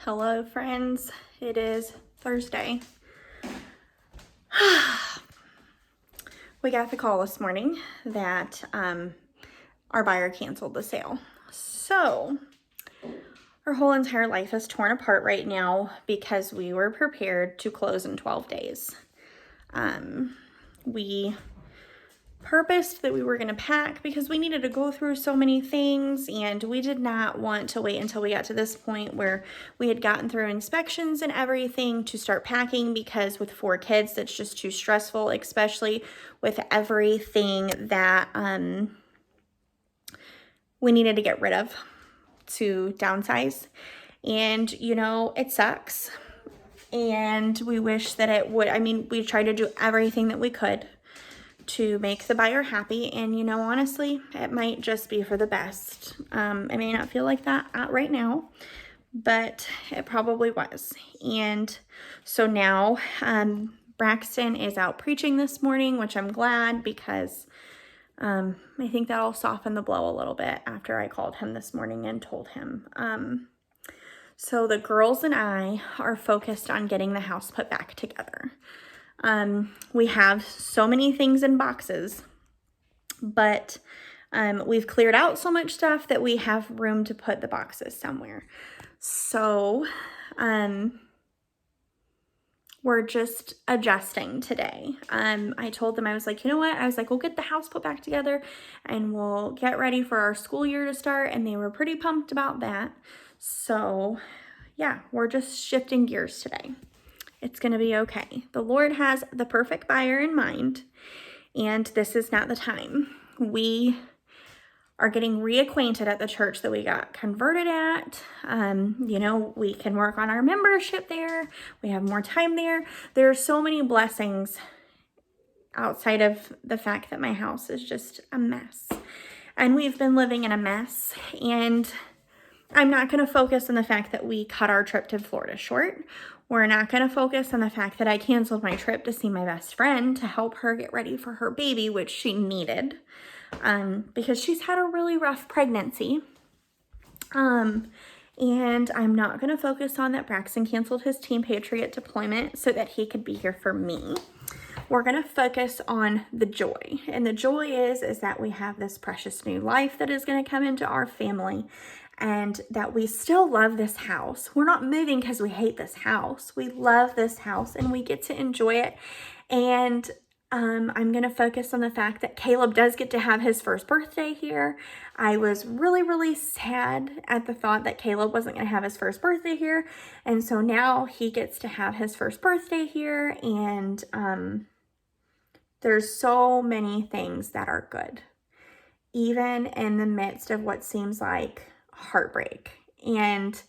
Hello, friends. It is Thursday. We got the call this morning that our buyer canceled the sale. So our whole entire life is torn apart right now because we were prepared to close in 12 days. We purposed that we were going to pack because we needed to go through so many things, and we did not want to wait until we got to this point where we had gotten through inspections and everything to start packing, because with 4 kids that's just too stressful, especially with everything that we needed to get rid of to downsize. And it sucks, and we wish that it would. We tried to do everything that we could to make the buyer happy, and honestly, it might just be for the best. It may not feel like that right now, but it probably was. And so now Braxton is out preaching this morning, which I'm glad, because I think that'll soften the blow a little bit after I called him this morning and told him. So the girls and I are focused on getting the house put back together. We have so many things in boxes, but we've cleared out so much stuff that we have room to put the boxes somewhere. So we're just adjusting today. I told them, I was like, you know what? I was like, we'll get the house put back together and we'll get ready for our school year to start. And they were pretty pumped about that. So yeah, we're just shifting gears today. It's going to be okay. The Lord has the perfect buyer in mind, and this is not the time. We are getting reacquainted at the church that we got converted at. We can work on our membership there. We have more time there. There are so many blessings outside of the fact that my house is just a mess. And we've been living in a mess, and I'm not going to focus on the fact that we cut our trip to Florida short. We're not going to focus on the fact that I canceled my trip to see my best friend to help her get ready for her baby, which she needed, because she's had a really rough pregnancy. And I'm not going to focus on that Braxton canceled his Team Patriot deployment so that he could be here for me. We're going to focus on the joy. And the joy is that we have this precious new life that is going to come into our family, and that we still love this house. We're not moving because we hate this house. We love this house and we get to enjoy it. And I'm going to focus on the fact that Caleb does get to have his first birthday here. I was really, really sad at the thought that Caleb wasn't going to have his first birthday here. And so now he gets to have his first birthday here. And there's so many things that are good, even in the midst of what seems like heartbreak. And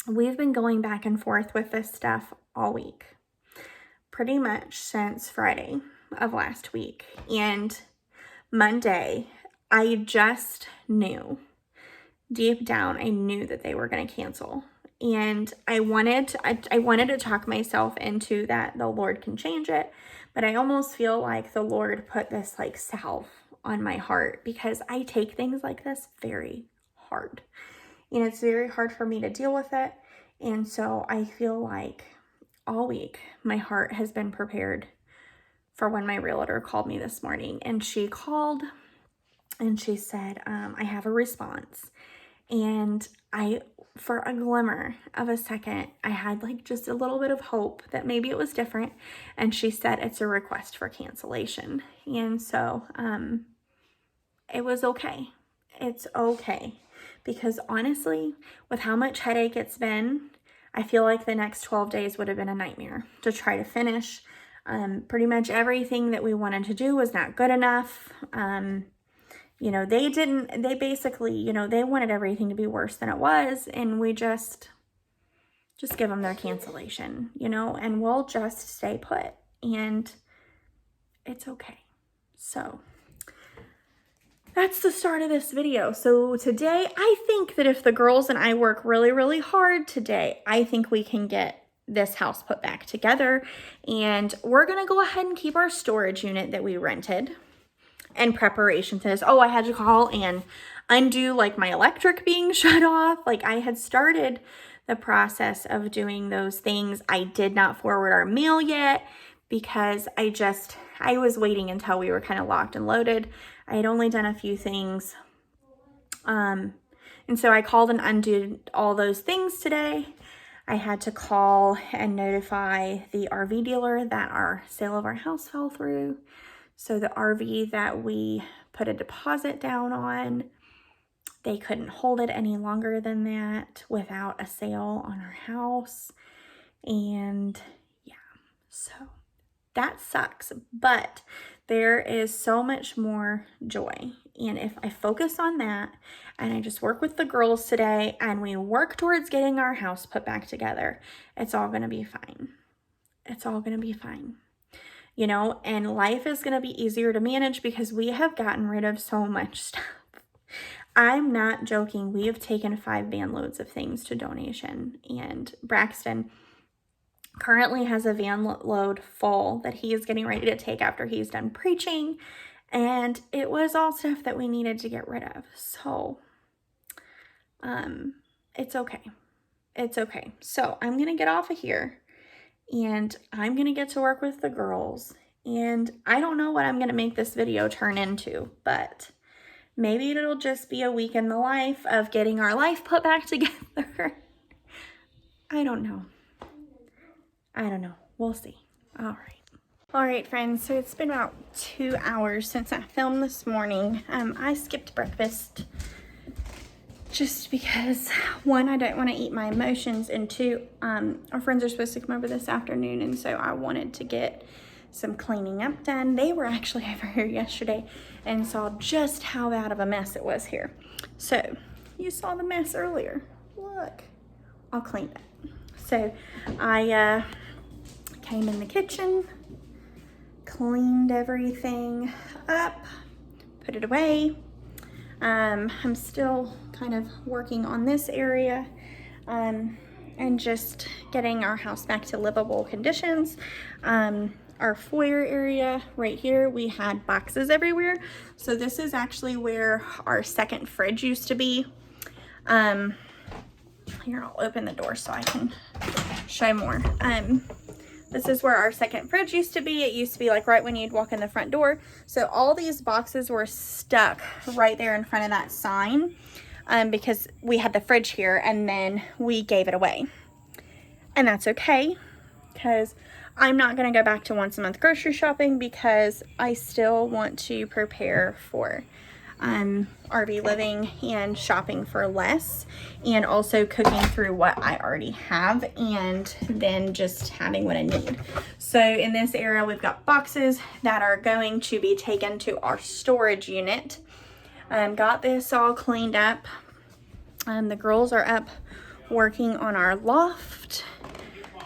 we've been going back and forth with this stuff all week, pretty much since Friday of last week. And Monday, I just knew, deep down, I knew that they were going to cancel. And I wanted to talk myself into that the Lord can change it, but I almost feel like the Lord put this salve on my heart, because I take things like this very hard, and it's very hard for me to deal with it. And so I feel like all week my heart has been prepared for when my realtor called me this morning. And she called and she said, I have a response. And for a glimmer of a second, I had just a little bit of hope that maybe it was different. And she said it's a request for cancellation. And so it was okay. It's okay. Because honestly, with how much headache it's been, I feel like the next 12 days would have been a nightmare to try to finish. Pretty much everything that we wanted to do was not good enough. They basically, they wanted everything to be worse than it was. And we just give them their cancellation, and we'll just stay put. And it's okay. So that's the start of this video. So today, I think that if the girls and I work really, really hard today, I think we can get this house put back together. And we're going to go ahead and keep our storage unit that we rented in preparation to this. Oh, I had to call and undo like my electric being shut off. Like I had started the process of doing those things. I did not forward our mail yet because I was waiting until we were kind of locked and loaded. I had only done a few things. And so I called and undid all those things today. I had to call and notify the RV dealer that our sale of our house fell through. So the RV that we put a deposit down on, they couldn't hold it any longer than that without a sale on our house. And yeah, so that sucks, but there is so much more joy. And if I focus on that and I just work with the girls today and we work towards getting our house put back together, it's all going to be fine. It's all going to be fine. You know, and life is going to be easier to manage because we have gotten rid of so much stuff. I'm not joking. We have taken 5 van loads of things to donation, and Braxton currently has a van load full that he is getting ready to take after he's done preaching, and it was all stuff that we needed to get rid of. So it's okay. It's okay. So I'm going to get off of here and I'm going to get to work with the girls. And I don't know what I'm going to make this video turn into, but maybe it'll just be a week in the life of getting our life put back together. I don't know. We'll see. All right, friends. So it's been about 2 hours since I filmed this morning. I skipped breakfast just because, 1, I don't want to eat my emotions, and 2, our friends are supposed to come over this afternoon, and so I wanted to get some cleaning up done. They were actually over here yesterday and saw just how bad of a mess it was here. So you saw the mess earlier. Look, I'll clean that. So I came in the kitchen, cleaned everything up, put it away. I'm still kind of working on this area and just getting our house back to livable conditions. Our foyer area right here, we had boxes everywhere. So this is actually where our second fridge used to be. Here, I'll open the door so I can show more. This is where our second fridge used to be. It used to be like right when you'd walk in the front door. So all these boxes were stuck right there in front of that sign because we had the fridge here and then we gave it away. And that's okay, because I'm not going to go back to once a month grocery shopping because I still want to prepare for RV living and shopping for less, and also cooking through what I already have and then just having what I need. So in this area, we've got boxes that are going to be taken to our storage unit. Got this all cleaned up. The girls are up working on our loft.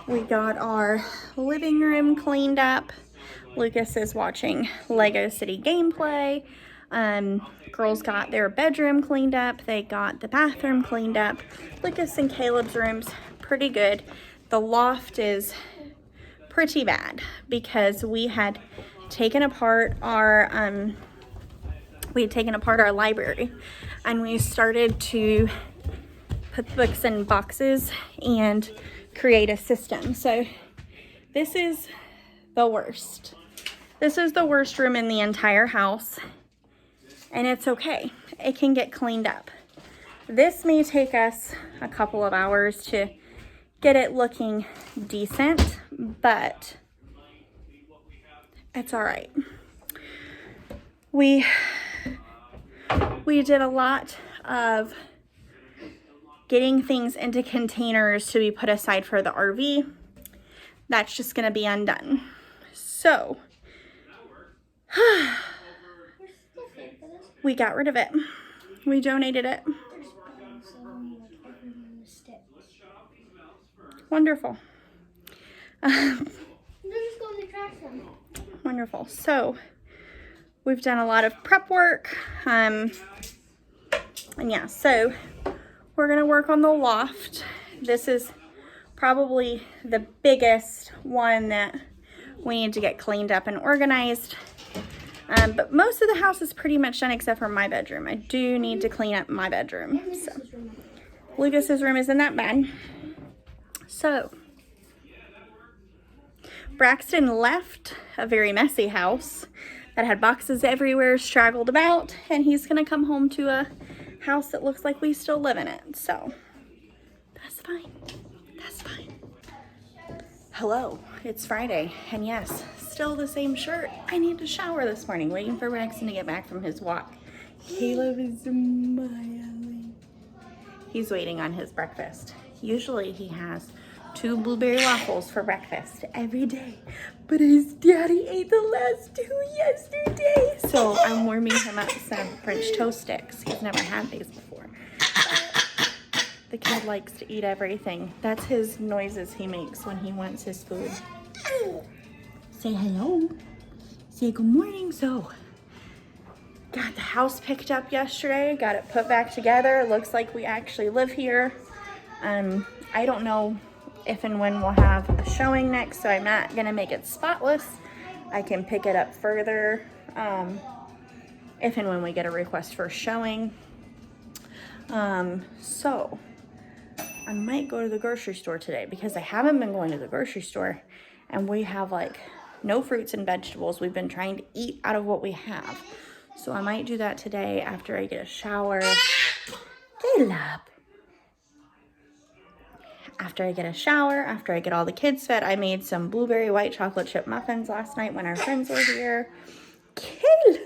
We got our living room cleaned up. Lucas is watching Lego City gameplay. Girls got their bedroom cleaned up. They got the bathroom cleaned up. Lucas and Caleb's room's pretty good. The loft is pretty bad because we had taken apart our library, and we started to put books in boxes and create a system. So this is the worst. This is the worst room in the entire house, and it's okay. It can get cleaned up. This may take us a couple of hours to get it looking decent, but it's all right. We did a lot of getting things into containers to be put aside for the RV. That's just going to be undone. So we got rid of it. We donated it. Wonderful. Wonderful. So we've done a lot of prep work. And yeah, so we're going to work on the loft. This is probably the biggest one that we need to get cleaned up and organized. But most of the house is pretty much done except for my bedroom. I do need to clean up my bedroom. So Lucas's room isn't that bad. So Braxton left a very messy house that had boxes everywhere straggled about, and he's gonna come home to a house that looks like we still live in it. So that's fine. That's fine. Hello, it's Friday, and yes, still the same shirt. I need to shower this morning, waiting for Braxton to get back from his walk. Caleb is smiling. He's waiting on his breakfast. Usually he has 2 blueberry waffles for breakfast every day, but his daddy ate the last 2 yesterday. So I'm warming him up some French toast sticks. He's never had these before. The kid likes to eat everything. That's his noises he makes when he wants his food. Say hello. Say good morning. So, got the house picked up yesterday. Got it put back together. It looks like we actually live here. I don't know if and when we'll have a showing next, so I'm not gonna make it spotless. I can pick it up further if and when we get a request for a showing. So I might go to the grocery store today because I haven't been going to the grocery store, and we have like no fruits and vegetables. We've been trying to eat out of what we have. So I might do that today after I get a shower. Caleb. After I get a shower, after I get all the kids fed. I made some blueberry white chocolate chip muffins last night when our friends were here. Caleb!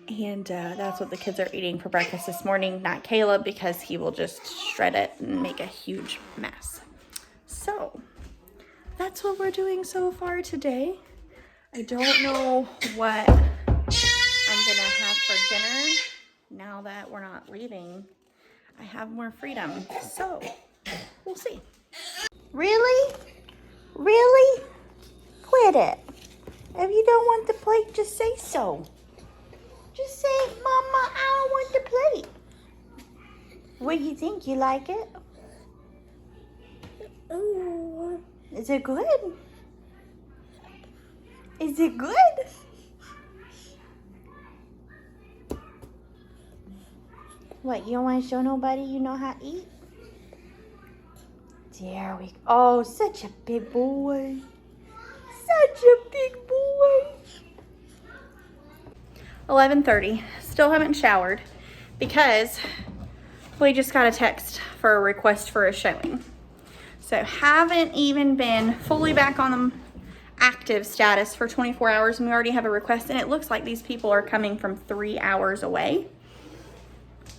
And that's what the kids are eating for breakfast this morning. Not Caleb, because he will just shred it and make a huge mess. So, that's what we're doing so far today. I don't know what I'm gonna have for dinner now that we're not leaving. I have more freedom, so we'll see. Really? Really? Quit it. If you don't want the plate, just say so. Just say, Mama, I don't want the plate. What do you think? You like it? Is it good? Is it good? What, you don't want to show nobody you know how to eat? There we go. Oh, such a big boy. Such a big boy. 11:30. Still haven't showered because we just got a text for a request for a showing. So haven't even been fully back on the active status for 24 hours, and we already have a request, and it looks like these people are coming from 3 hours away.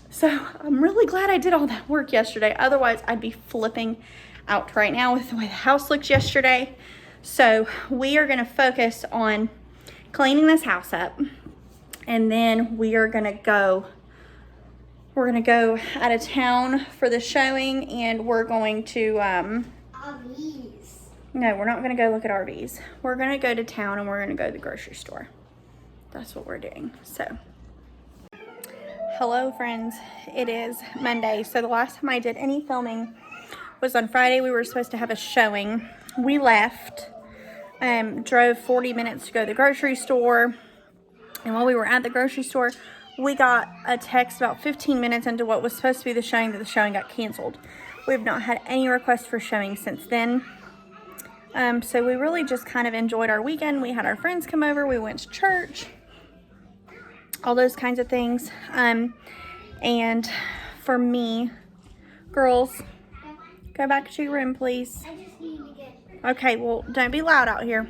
So I'm really glad I did all that work yesterday. Otherwise, I'd be flipping out right now with the way the house looked yesterday. So we are gonna focus on cleaning this house up, and then we're gonna go out of town for the showing, and we're going to, RVs. No, we're not gonna go look at RVs. We're gonna go to town, and we're gonna go to the grocery store. That's what we're doing, so. Hello friends, it is Monday. So the last time I did any filming was on Friday. We were supposed to have a showing. We left, drove 40 minutes to go to the grocery store. And while we were at the grocery store, we got a text about 15 minutes into what was supposed to be the showing that the showing got canceled. We have not had any requests for showing since then. So we really just kind of enjoyed our weekend. We had our friends come over, we went to church, all those kinds of things. And for me, girls, go back to your room, please. I just need to get... Okay, well, don't be loud out here.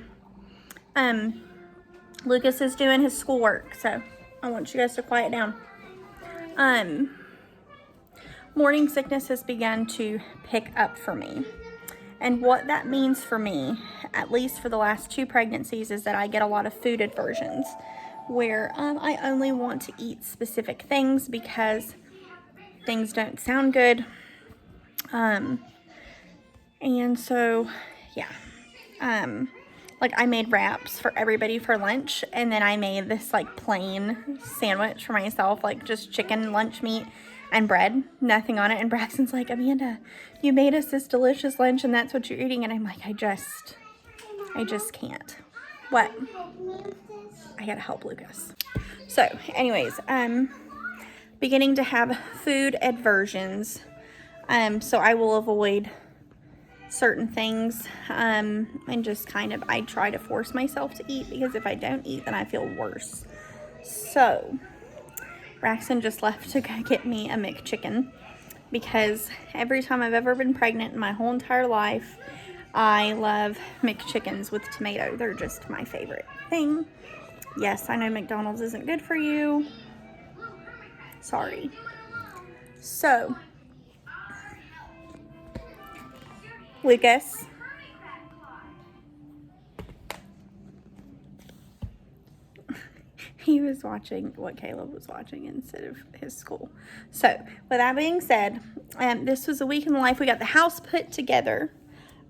Lucas is doing his schoolwork, so I want you guys to quiet down. Morning sickness has begun to pick up for me. And what that means for me, at least for the last 2 pregnancies, is that I get a lot of food aversions, where I only want to eat specific things because things don't sound good. And so, yeah. Like I made wraps for everybody for lunch, and then I made this like plain sandwich for myself, like just chicken, lunch meat, and bread, nothing on it. And Braxton's like, Amanda, you made us this delicious lunch and that's what you're eating. And I'm like, I just can't. What? Help me with this. I gotta help Lucas. So, anyways, beginning to have food aversions. So I will avoid certain things, and just kind of, I try to force myself to eat, because if I don't eat, then I feel worse. So, Braxton just left to go get me a McChicken, because every time I've ever been pregnant in my whole entire life, I love McChickens with tomato. They're just my favorite thing. Yes, I know McDonald's isn't good for you. Sorry. So, Lucas. He was watching what Caleb was watching instead of his school. So, with that being said, this was a week in life. We got the house put together.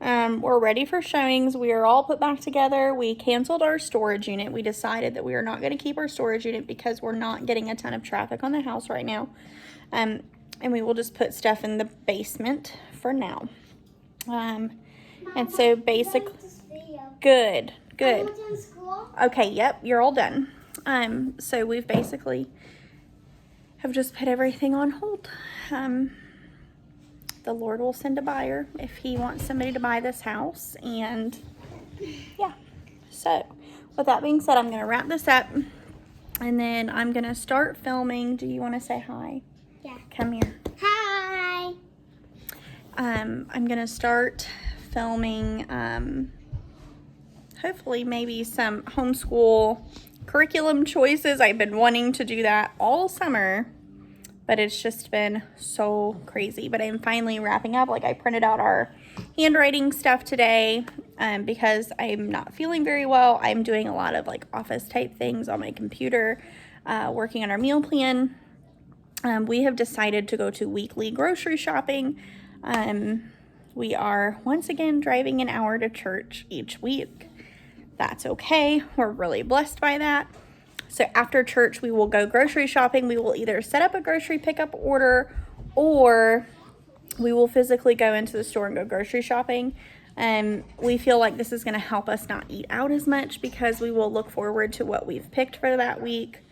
We're ready for showings. We are all put back together. We canceled our storage unit. We decided that we are not going to keep our storage unit because we're not getting a ton of traffic on the house right now. And we will just put stuff in the basement for now. And so basically, good. Okay, yep, you're all done. So we've basically have just put everything on hold. The Lord will send a buyer if he wants somebody to buy this house. And yeah, so with that being said, I'm going to wrap this up and then I'm going to start filming. Do you want to say hi? Yeah. Come here. Hi. I'm going to start filming, hopefully maybe some homeschool curriculum choices. I've been wanting to do that all summer, but it's just been so crazy. But I'm finally wrapping up. Like, I printed out our handwriting stuff today because I'm not feeling very well. I'm doing a lot of like office type things on my computer, working on our meal plan. We have decided to go to weekly grocery shopping. We are once again driving an hour to church each week. That's okay. We're really blessed by that. So after church, we will go grocery shopping. We will either set up a grocery pickup order or we will physically go into the store and go grocery shopping. We feel like this is going to help us not eat out as much because we will look forward to what we've picked for that week.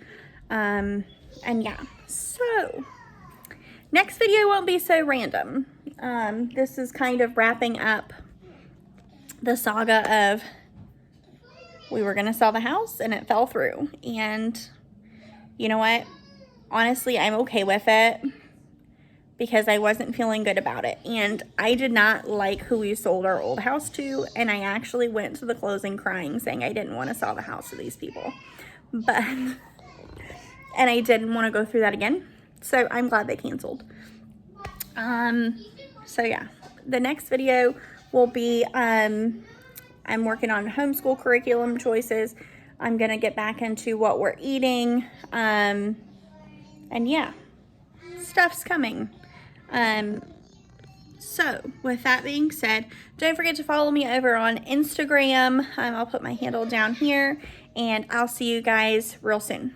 And yeah, so next video won't be so random. This is kind of wrapping up the saga of we were going to sell the house and it fell through. And you know what? Honestly, I'm okay with it because I wasn't feeling good about it. And I did not like who we sold our old house to. And I actually went to the closing crying saying I didn't want to sell the house to these people. But, and I didn't want to go through that again. So I'm glad they canceled. So yeah, the next video will be, I'm working on homeschool curriculum choices. I'm going to get back into what we're eating. And yeah, stuff's coming. So with that being said, don't forget to follow me over on Instagram. I'll put my handle down here and I'll see you guys real soon.